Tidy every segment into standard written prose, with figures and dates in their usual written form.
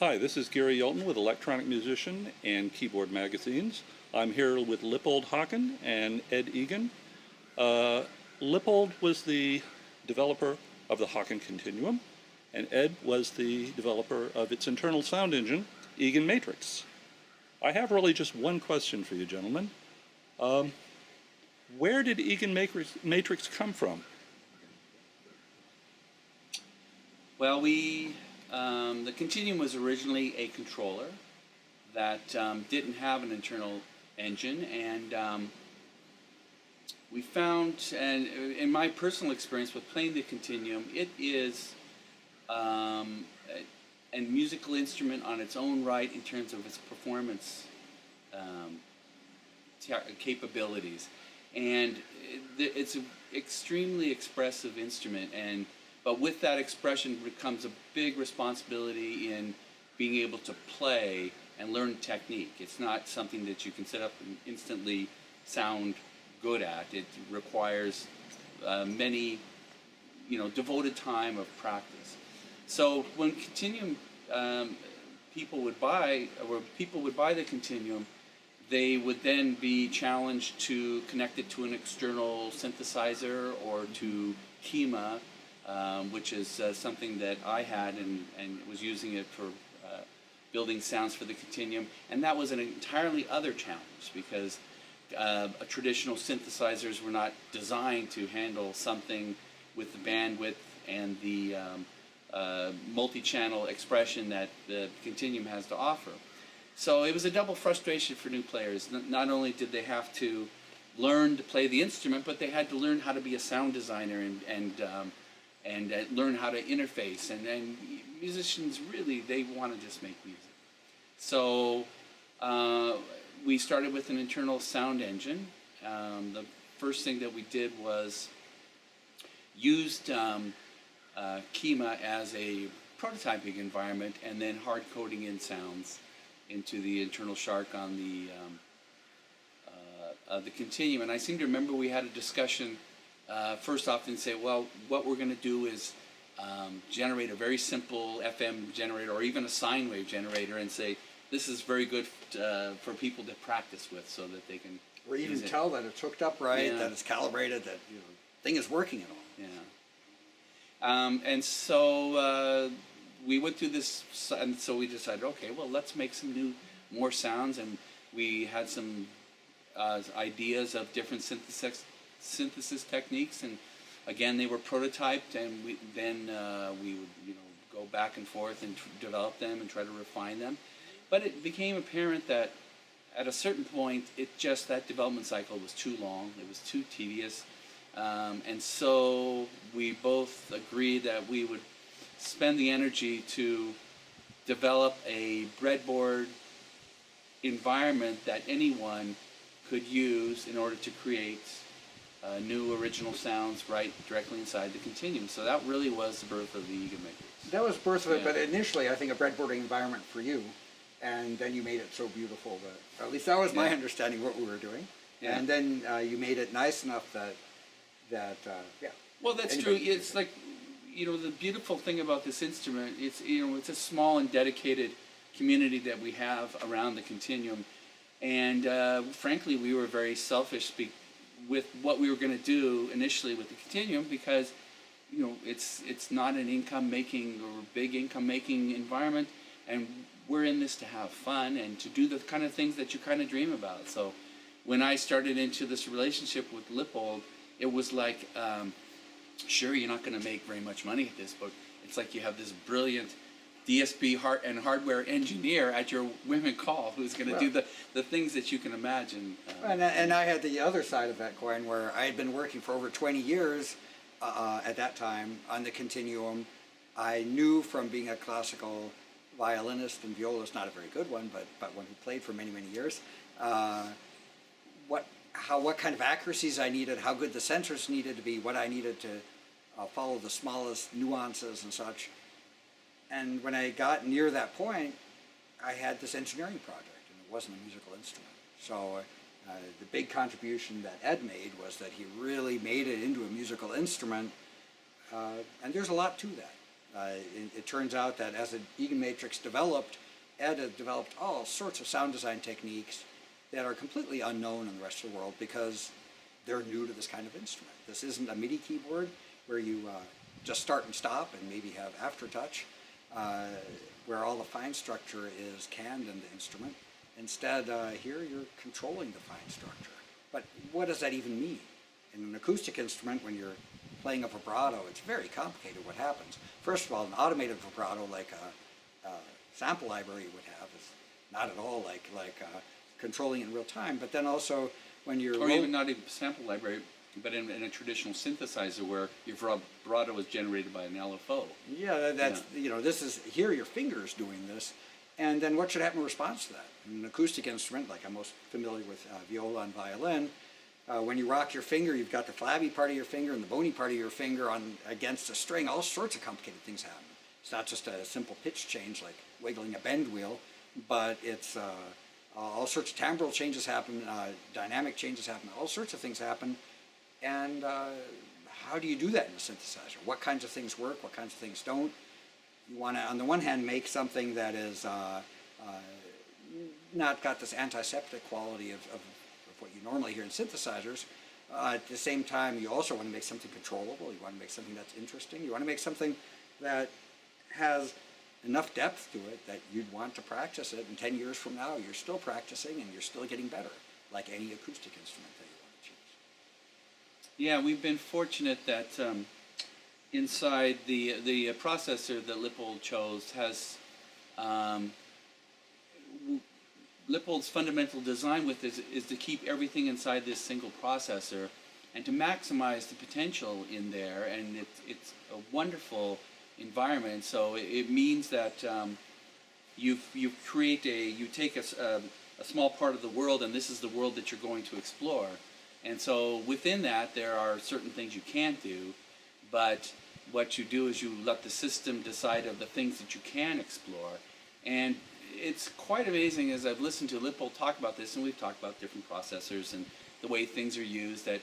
Hi, this is Gary Yelton with Electronic Musician and Keyboard Magazines. I'm here with Lippold Haken and Ed Eagan. Lippold was the developer of the Haken Continuum, and Ed was the developer of its internal sound engine, EaganMatrix. I have really just one question for you gentlemen. Where did EaganMatrix come from? Well, the Continuum was originally a controller that didn't have an internal engine, and we found, and in my personal experience with playing the Continuum, it is a musical instrument on its own right in terms of its performance capabilities, and it's an extremely expressive instrument, but with that expression becomes a big responsibility in being able to play and learn technique. It's not something that you can set up and instantly sound good at. It requires many, devoted time of practice. So when Continuum people would buy the Continuum, they would then be challenged to connect it to an external synthesizer or to Kima, which is something that I had and was using it for building sounds for the Continuum, and that was an entirely other challenge because traditional synthesizers were not designed to handle something with the bandwidth and the multi-channel expression that the Continuum has to offer. So it was a double frustration for new players. Not only did they have to learn to play the instrument, but they had to learn how to be a sound designer and learn how to interface. And musicians really, they want to just make music. So we started with an internal sound engine. The first thing that we did was used Kima as a prototyping environment and then hard coding in sounds into the internal shark on the Continuum. And I seem to remember we had a discussion first off and say, well, what we're going to do is generate a very simple FM generator or even a sine wave generator and say, this is very good for people to practice with so that they can or even tell that it's hooked up right, that it's calibrated, that thing is working at all. Yeah. And so we went through this, and so we decided, okay, well, let's make some more sounds, and we had some ideas of different synthesis techniques, and again, they were prototyped, and we would go back and forth and develop them and try to refine them. But it became apparent that at a certain point, that development cycle was too long. It was too tedious. And so we both agreed that we would spend the energy to develop a breadboard environment that anyone could use in order to create new original sounds right directly inside the Continuum. So that really was the birth of the EaganMatrix. That was the birth of it, but initially I think a breadboarding environment for you, and then you made it so beautiful that, at least that was my understanding of what we were doing. Yeah. And then you made it nice enough that Well, that's true. It's like, the beautiful thing about this instrument, it's a small and dedicated community that we have around the Continuum. And frankly, we were very selfish with what we were going to do initially with the Continuum because, it's not an income-making or big income-making environment, and we're in this to have fun and to do the kind of things that you kind of dream about. So when I started into this relationship with Lippold, it was like, sure, you're not going to make very much money at this, but it's like you have this brilliant DSP and hardware engineer at your whim and call who's going to do the things that you can imagine. And I had the other side of that coin where I had been working for over 20 years at that time on the Continuum. I knew from being a classical violinist and violist, not a very good one, but one who played for many, many years, what kind of accuracies I needed, how good the sensors needed to be, what I needed to follow the smallest nuances and such. And when I got near that point, I had this engineering project, and it wasn't a musical instrument. So the big contribution that Ed made was that he really made it into a musical instrument, and there's a lot to that. It turns out that as EaganMatrix developed, Ed had developed all sorts of sound design techniques that are completely unknown in the rest of the world because they're new to this kind of instrument. This isn't a MIDI keyboard where you just start and stop and maybe have aftertouch, where all the fine structure is canned in the instrument. Instead, here you're controlling the fine structure. But what does that even mean? In an acoustic instrument, when you're playing a vibrato, it's very complicated what happens. First of all, an automated vibrato like a sample library would have is not at all like controlling it in real time. But then also when you're... Or even not even sample library, but in a traditional synthesizer where your vibrato is generated by an LFO. Yeah, that's, you know, this is, here your finger's doing this. And then what should happen in response to that? In an acoustic instrument, like I'm most familiar with viola and violin, when you rock your finger, you've got the flabby part of your finger and the bony part of your finger against a string. All sorts of complicated things happen. It's not just a simple pitch change like wiggling a bend wheel, but it's all sorts of timbral changes happen, dynamic changes happen, all sorts of things happen. And how do you do that in a synthesizer? What kinds of things work? What kinds of things don't? You want to, on the one hand, make something that is not got this antiseptic quality of what you normally hear in synthesizers. At the same time, you also want to make something controllable. You want to make something that's interesting. You want to make something that has enough depth to it that you'd want to practice it. And 10 years from now, you're still practicing and you're still getting better, like any acoustic instrument that you want to choose. Yeah, we've been fortunate that inside the processor that Lippold chose has Lippold's fundamental design with this is to keep everything inside this single processor and to maximize the potential in there, and it's a wonderful environment. So it means that you take a small part of the world, and this is the world that you're going to explore. And so within that, there are certain things you can't do, but what you do is you let the system decide of the things that you can explore. And it's quite amazing as I've listened to Lippold talk about this, and we've talked about different processors and the way things are used, that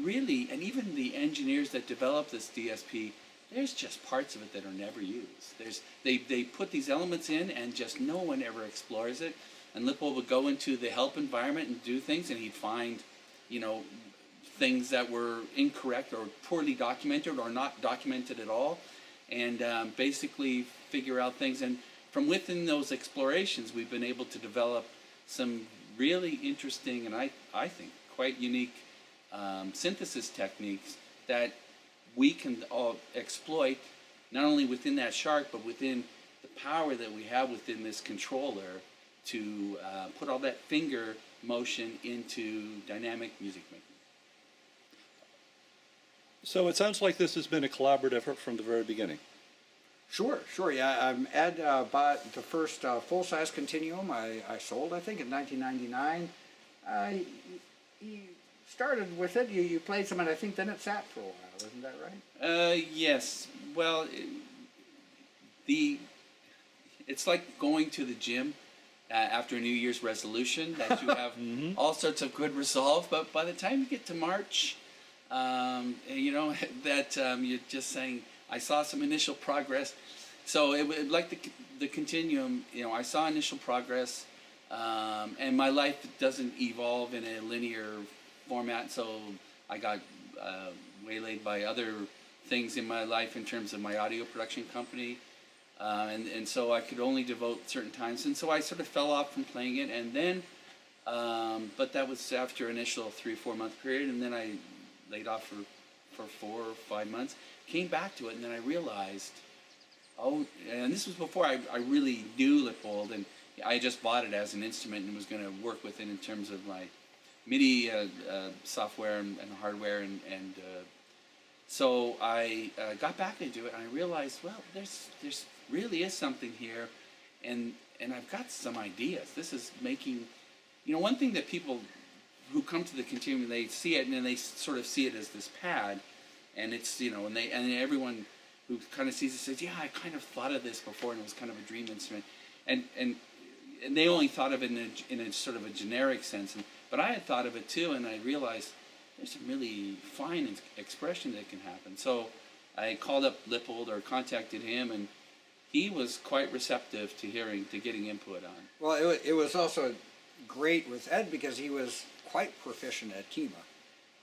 really, and even the engineers that develop this DSP, there's just parts of it that are never used. They put these elements in and just no one ever explores it. And Lippold would go into the help environment and do things, and he'd find, you know, things that were incorrect or poorly documented or not documented at all, and basically figure out things. And from within those explorations, we've been able to develop some really interesting and I think quite unique synthesis techniques that we can all exploit, not only within that shark, but within the power that we have within this controller to put all that finger motion into dynamic music making. So it sounds like this has been a collaborative effort from the very beginning. Sure, yeah. Ed bought the first full-size Continuum I sold, I think, in 1999. He started with it. You played some, and I think then it sat for a while. Isn't that right? Yes. Well, it's like going to the gym after a New Year's resolution that you have all sorts of good resolve, but by the time you get to March, you know that you're just saying, I saw some initial progress. So like the Continuum, you know, I saw initial progress, and my life doesn't evolve in a linear format. So I got waylaid by other things in my life in terms of my audio production company, and so I could only devote certain times. And so I sort of fell off from playing it, and then, but that was after initial 3-4 month period, and then I laid off for 4 or 5 months. Came back to it, and then I realized, oh, and this was before I really knew Lippold, and I just bought it as an instrument and was going to work with it in terms of my MIDI software and hardware, and so I got back into it, and I realized, well, there's really is something here, and I've got some ideas. This is making, you know, one thing that people who come to the Continuum, they see it, and then they sort of see it as this pad. And it's, you know, and everyone who kind of sees it says, yeah, I kind of thought of this before, and it was kind of a dream instrument. And they only thought of it in a sort of a generic sense. But I had thought of it too, and I realized there's some really fine expression that can happen. So I called up Lippold or contacted him, and he was quite receptive to getting input on. Well, it was also great with Ed because he was quite proficient at Kima.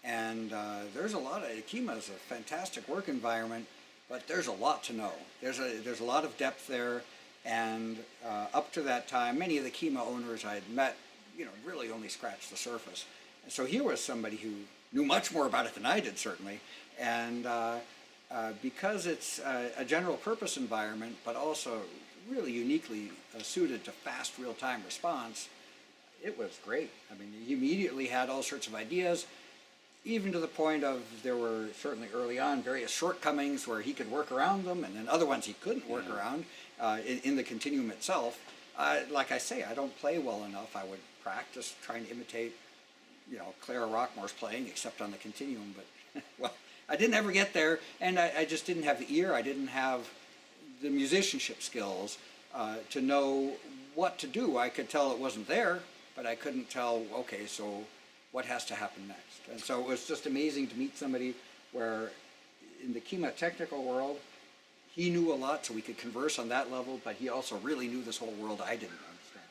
And there's a lot of, Kima is a fantastic work environment, but there's a lot to know. There's a lot of depth there, and up to that time, many of the Kima owners I had met, really only scratched the surface. And so here was somebody who knew much more about it than I did, certainly. And because it's a general purpose environment, but also really uniquely suited to fast real-time response, it was great. I mean, he immediately had all sorts of ideas, even to the point of there were certainly early on various shortcomings where he could work around them, and then other ones he couldn't work around in the continuum itself. Like I say, I don't play well enough. I would practice trying to imitate, Clara Rockmore's playing, except on the continuum, but well, I didn't ever get there, and I just didn't have the ear. I didn't have the musicianship skills to know what to do. I could tell it wasn't there, but I couldn't tell, okay, so what has to happen next? And so it was just amazing to meet somebody where in the Kima technical world, he knew a lot, so we could converse on that level, but he also really knew this whole world I didn't understand.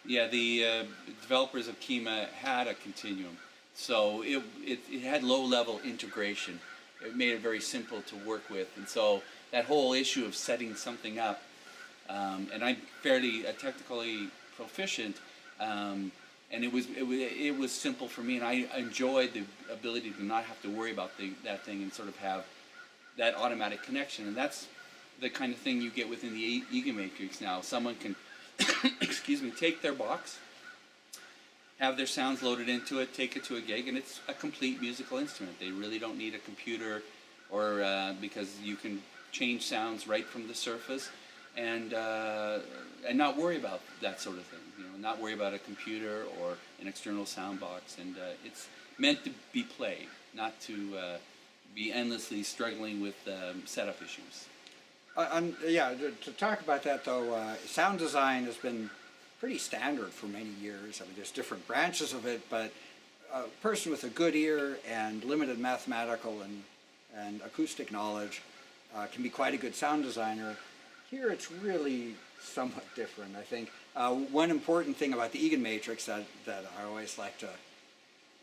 Yeah, the developers of Kima had a continuum, so it had low-level integration. It made it very simple to work with, and so that whole issue of setting something up, and I'm fairly technically proficient, and it was simple for me, and I enjoyed the ability to not have to worry about that thing and sort of have that automatic connection, and that's the kind of thing you get within the EaganMatrix now. Someone can, excuse me, take their box, have their sounds loaded into it, take it to a gig, and it's a complete musical instrument. They really don't need a computer, or because you can change sounds right from the surface, and not worry about that sort of thing. Not worry about a computer or an external sound box, and it's meant to be played, not to be endlessly struggling with setup issues. To talk about that though, sound design has been pretty standard for many years. I mean, there's different branches of it, but a person with a good ear and limited mathematical and acoustic knowledge can be quite a good sound designer. Here it's really somewhat different, I think. One important thing about the EaganMatrix that I always like to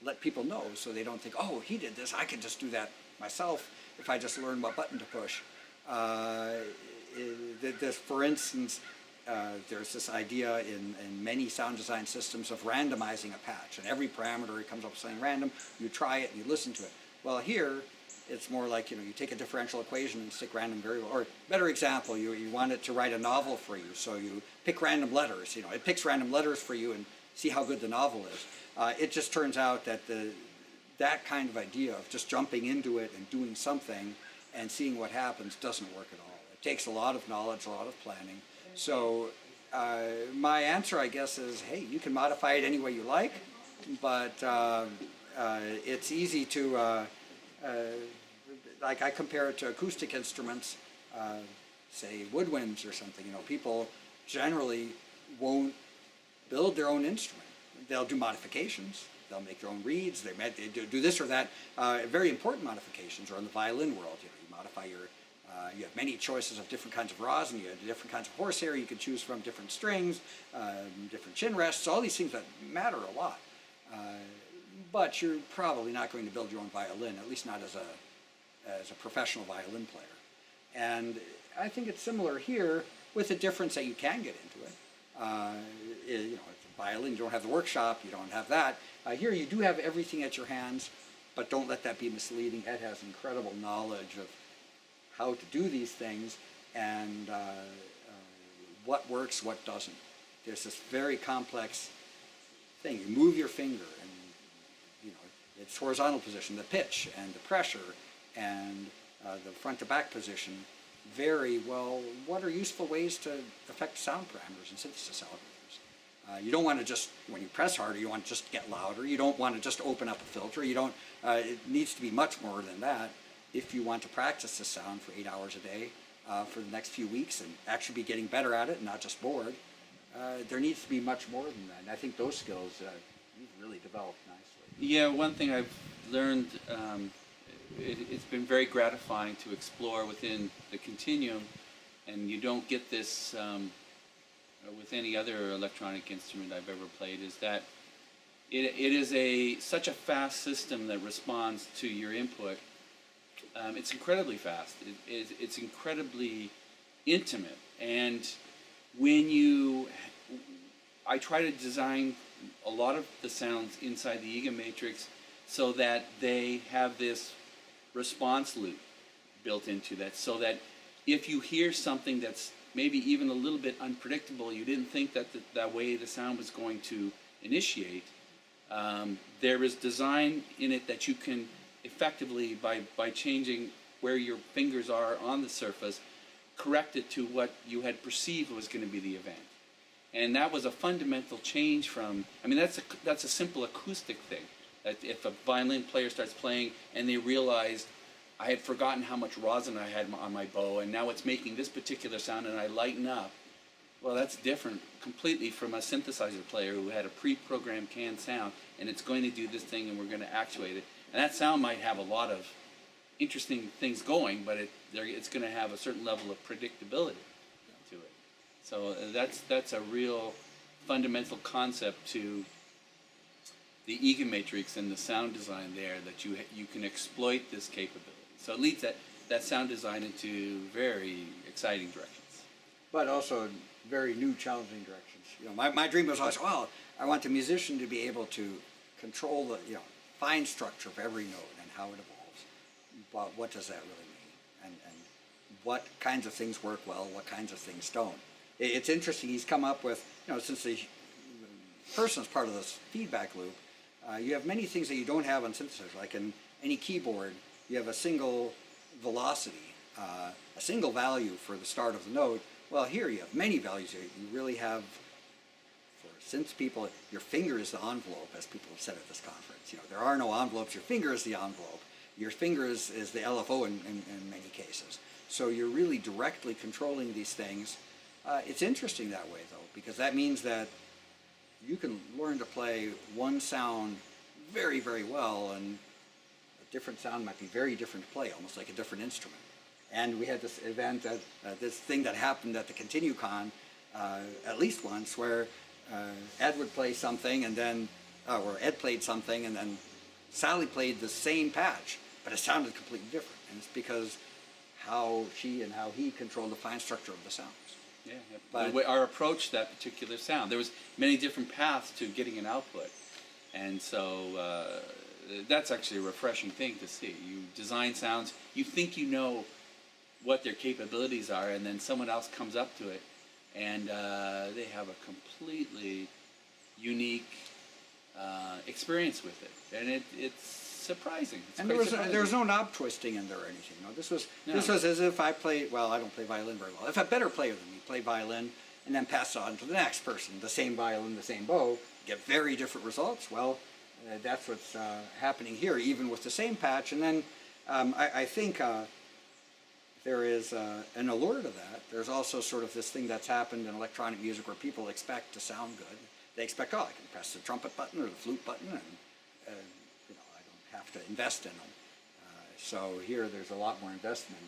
let people know, so they don't think, oh, he did this, I could just do that myself if I just learn what button to push. For instance, there's this idea in many sound design systems of randomizing a patch, and every parameter it comes up with something random, you try it and you listen to it. Well, here it's more like, you take a differential equation and stick random variable, or better example, you want it to write a novel for you, so you pick random letters, it picks random letters for you and see how good the novel is. It just turns out that that kind of idea of just jumping into it and doing something and seeing what happens doesn't work at all. It takes a lot of knowledge, a lot of planning. So my answer, I guess, is, hey, you can modify it any way you like, but it's easy to, like I compare it to acoustic instruments, say woodwinds or something. People generally won't build their own instrument. They'll do modifications. They'll make their own reeds. They do this or that. Very important modifications. Or in the violin world, you modify your. You have many choices of different kinds of rosin. You have different kinds of horsehair you can choose from, different strings, different chin rests. All these things that matter a lot. But you're probably not going to build your own violin, at least not as a professional violin player. And I think it's similar here, with the difference that you can get into it. It's a violin, you don't have the workshop, you don't have that. Here you do have everything at your hands, but don't let that be misleading. Ed has incredible knowledge of how to do these things and what works, what doesn't. There's this very complex thing. You move your finger and its horizontal position, the pitch and the pressure and the front to back position vary. Well, what are useful ways to affect sound parameters and synthesis algorithms? You don't want to just, when you press harder, you want to just get louder. You don't want to just open up a filter. You don't. It needs to be much more than that if you want to practice the sound for 8 hours a day for the next few weeks and actually be getting better at it and not just bored. There needs to be much more than that. And I think those skills you've really developed nicely. Yeah, one thing I've learned it's been very gratifying to explore within the Continuum, and you don't get this with any other electronic instrument I've ever played, is that it is such a fast system that responds to your input. It's incredibly fast. It's incredibly intimate, and I try to design a lot of the sounds inside the EaganMatrix so that they have this response loop built into that, so that if you hear something that's maybe even a little bit unpredictable, you didn't think that that way the sound was going to initiate, there is design in it that you can effectively, by changing where your fingers are on the surface, correct it to what you had perceived was going to be the event. And that was a fundamental change from, I mean, that's a simple acoustic thing. That if a violin player starts playing and they realize, I had forgotten how much rosin I had on my bow, and now it's making this particular sound, and I lighten up. Well, that's different completely from a synthesizer player who had a pre-programmed canned sound, and it's going to do this thing, and we're going to actuate it. And that sound might have a lot of interesting things going, but it's going to have a certain level of predictability to it. So that's a real fundamental concept to the EaganMatrix and the sound design there, that you can exploit this capability. So it leads that sound design into very exciting directions. But also very new, challenging directions. You know, my dream was always, well, I want the musician to be able to control the, fine structure of every note and how it evolves. But what does that really mean? And what kinds of things work well, what kinds of things don't? It's interesting, he's come up with, since the person is part of this feedback loop, you have many things that you don't have on synthesizers. Like in any keyboard, you have a single velocity, a single value for the start of the note. Well, here you have many values. You really have, for synth people, your finger is the envelope, as people have said at this conference. There are no envelopes. Your finger is the envelope. Your finger is the LFO in many cases. So you're really directly controlling these things. It's interesting that way, though, because that means that you can learn to play one sound very, very well, and a different sound might be very different to play, almost like a different instrument. And we had this event, this thing that happened at the ContinueCon at least once, where Ed would play something, and then, or Ed played something, and then Sally played the same patch, but it sounded completely different. And it's because how she and how he controlled the fine structure of the sounds. Yeah, but our approach to that particular sound, there was many different paths to getting an output, and so that's actually a refreshing thing to see. You design sounds, you think you know what their capabilities are, and then someone else comes up to it, and they have a completely unique experience with it, and it's surprising. And there was no knob twisting in there or anything. No, this was as if I played. Well, I don't play violin very well. If a better player than me play violin and then pass it on to the next person, the same violin, the same bow, get very different results. Well, that's what's happening here, even with the same patch. And then I think there is an allure to that. There's also sort of this thing that's happened in electronic music where people expect to sound good. They expect, I can press the trumpet button or the flute button, and I don't have to invest in them. So here, there's a lot more investment,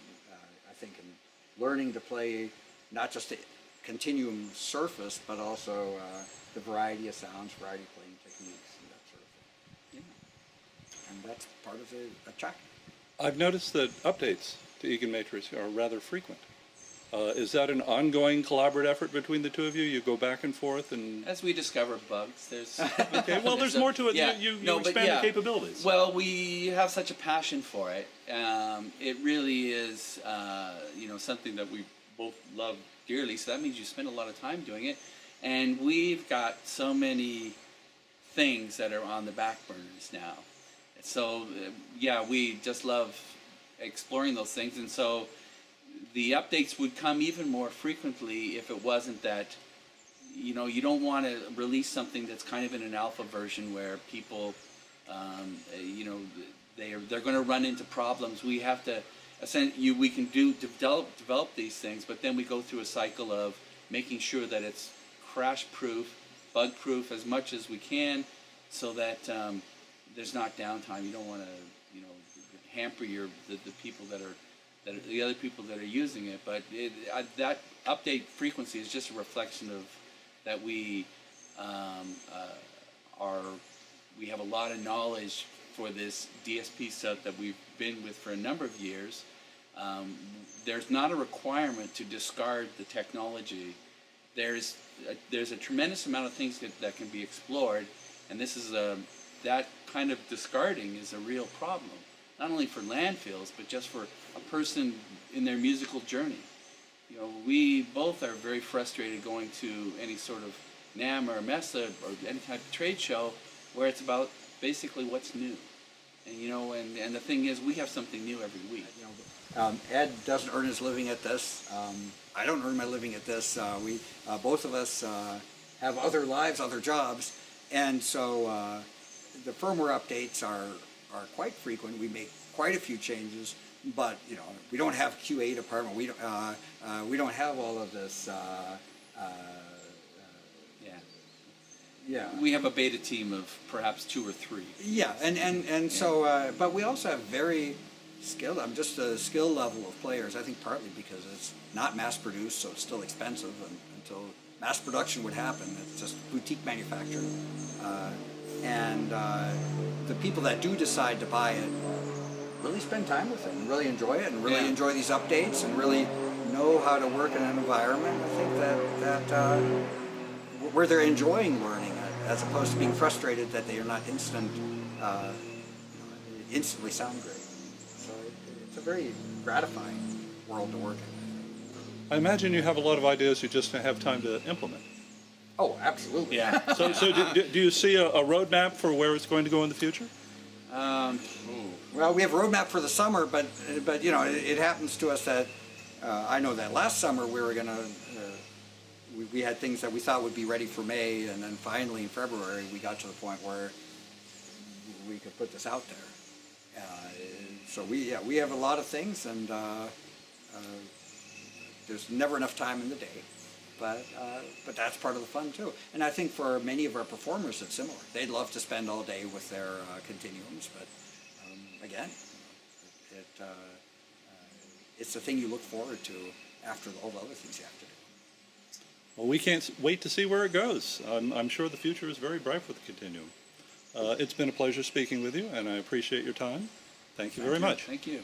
I think, in learning to play not just the continuum surface, but also the variety of sounds, variety of playing techniques, and that sort of thing. Yeah. And that's part of the track. I've noticed that updates to EaganMatrix are rather frequent. Is that an ongoing collaborative effort between the two of you? You go back and forth, and as we discover bugs, there's okay. Well, there's more to it. Yeah. You expand the capabilities. Well, we have such a passion for it. It really is, something that we both love dearly. So that means you spend a lot of time doing it, and we've got so many things that are on the back burners now. So we just love exploring those things, and so the updates would come even more frequently if it wasn't that, you don't want to release something that's kind of in an alpha version where people, they're going to run into problems. We have to, we can develop these things, but then we go through a cycle of making sure that it's crash-proof, bug-proof as much as we can, so that there's not downtime. You don't want to, hamper the people that are the other people that are using it. But that update frequency is just a reflection of that we we have a lot of knowledge for this DSP set that we've been with for a number of years. There's not a requirement to discard the technology. There's a tremendous amount of things that can be explored, and this is that kind of discarding is a real problem, not only for landfills, but just for a person in their musical journey. You know, we both are very frustrated going to any sort of NAMM or MESA or any type of trade show where it's about basically what's new. And you know, and the thing is, we have something new every week. You know, Ed doesn't earn his living at this. I don't earn my living at this. We both of us have other lives, other jobs, and so the firmware updates are quite frequent. We make quite a few changes, but you know, we don't have QA department. We don't have all of this. Yeah. We have a beta team of perhaps 2 or 3. Yeah, and so, but we also have very skilled, just a skill level of players, I think partly because it's not mass produced, so it's still expensive until mass production would happen. It's just boutique manufactured. And the people that do decide to buy it really spend time with it and really enjoy it and really enjoy these updates and really know how to work in an environment. I think that where they're enjoying learning it, as opposed to being frustrated that they are not instantly sound great. So it's a very gratifying world to work in. I imagine you have a lot of ideas you just don't have time to implement. Oh, absolutely. Yeah. So do you see a roadmap for where it's going to go in the future? Well, we have a roadmap for the summer, but you know, it happens to us that I know that last summer we were gonna. We had things that we thought would be ready for May, and then finally in February we got to the point where we could put this out there. So we have a lot of things, and there's never enough time in the day, but that's part of the fun too. And I think for many of our performers it's similar. They'd love to spend all day with their continuums, but again, it's the thing you look forward to after all the other things you have to do. Well, we can't wait to see where it goes. I'm sure the future is very bright for the Continuum. It's been a pleasure speaking with you, and I appreciate your time. Thank you very much. Thank you.